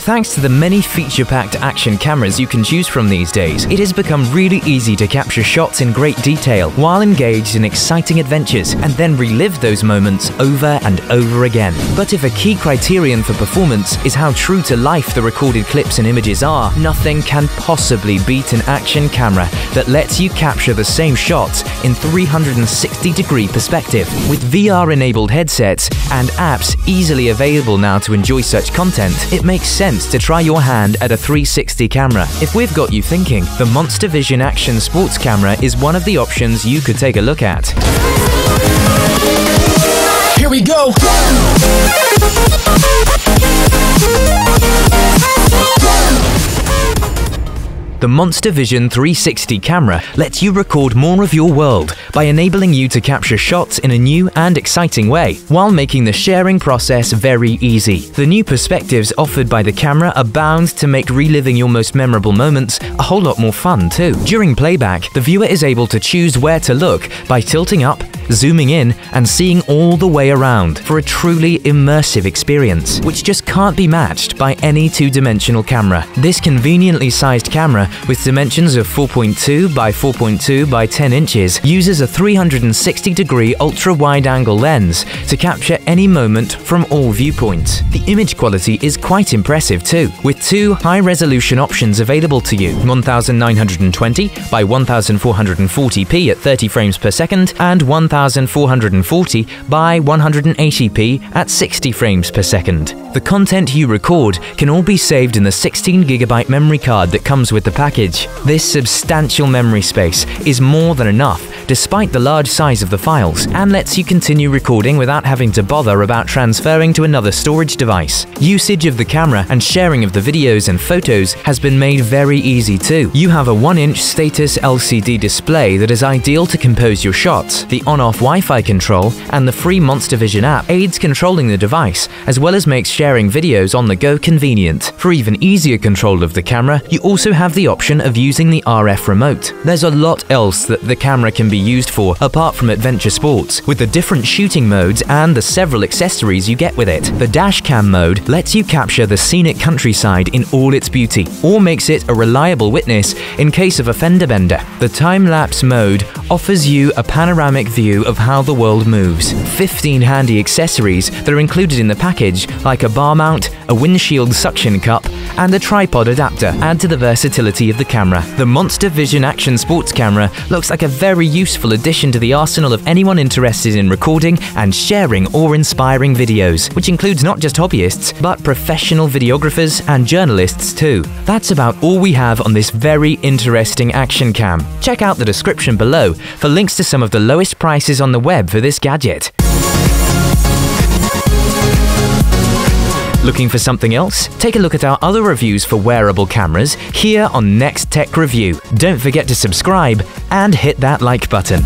Thanks to the many feature-packed action cameras you can choose from these days, it has become really easy to capture shots in great detail while engaged in exciting adventures and then relive those moments over and over again. But if a key criterion for performance is how true to life the recorded clips and images are, nothing can possibly beat an action camera that lets you capture the same shots in 360-degree perspective. With VR-enabled headsets and apps easily available now to enjoy such content, it makes sense to try your hand at a 360 camera. If we've got you thinking, the Monster Vision Action Sports Camera is one of the options you could take a look at. Here we go! The Monster Vision 360 camera lets you record more of your world by enabling you to capture shots in a new and exciting way, while making the sharing process very easy. The new perspectives offered by the camera are bound to make reliving your most memorable moments a whole lot more fun too. During playback, the viewer is able to choose where to look by tilting up, zooming in, and seeing all the way around for a truly immersive experience, which just can't be matched by any two-dimensional camera. This conveniently sized camera, with dimensions of 4.2 by 4.2 by 10 inches, uses a 360-degree ultra-wide-angle lens to capture any moment from all viewpoints. The image quality is quite impressive too, with two high-resolution options available to you: 1920 by 1440p at 30 frames per second and 1440 by 180p at 60 frames per second. The content you record can all be saved in the 16GB memory card that comes with the package. This substantial memory space is more than enough, despite the large size of the files, and lets you continue recording without having to bother about transferring to another storage device. Usage of the camera and sharing of the videos and photos has been made very easy too. You have a 1-inch status LCD display that is ideal to compose your shots. The on-off Wi-Fi control and the free Monster Vision app aids controlling the device, as well as makes sharing videos on the go convenient. For even easier control of the camera, you also have the option of using the RF remote. There's a lot else that the camera can be used for apart from adventure sports, with the different shooting modes and the several accessories you get with it. The dash cam mode lets you capture the scenic countryside in all its beauty, or makes it a reliable witness in case of a fender bender. The time-lapse mode offers you a panoramic view of how the world moves. 15 handy accessories that are included in the package, like a bar mount, a windshield suction cup, and a tripod adapter, add to the versatility of the camera. The Monster Vision Action Sports Camera looks like a very useful addition to the arsenal of anyone interested in recording and sharing awe-inspiring videos, which includes not just hobbyists, but professional videographers and journalists too. That's about all we have on this very interesting action cam. Check out the description below for links to some of the lowest prices on the web for this gadget. Looking for something else? Take a look at our other reviews for wearable cameras here on Next Tech Review. Don't forget to subscribe and hit that like button.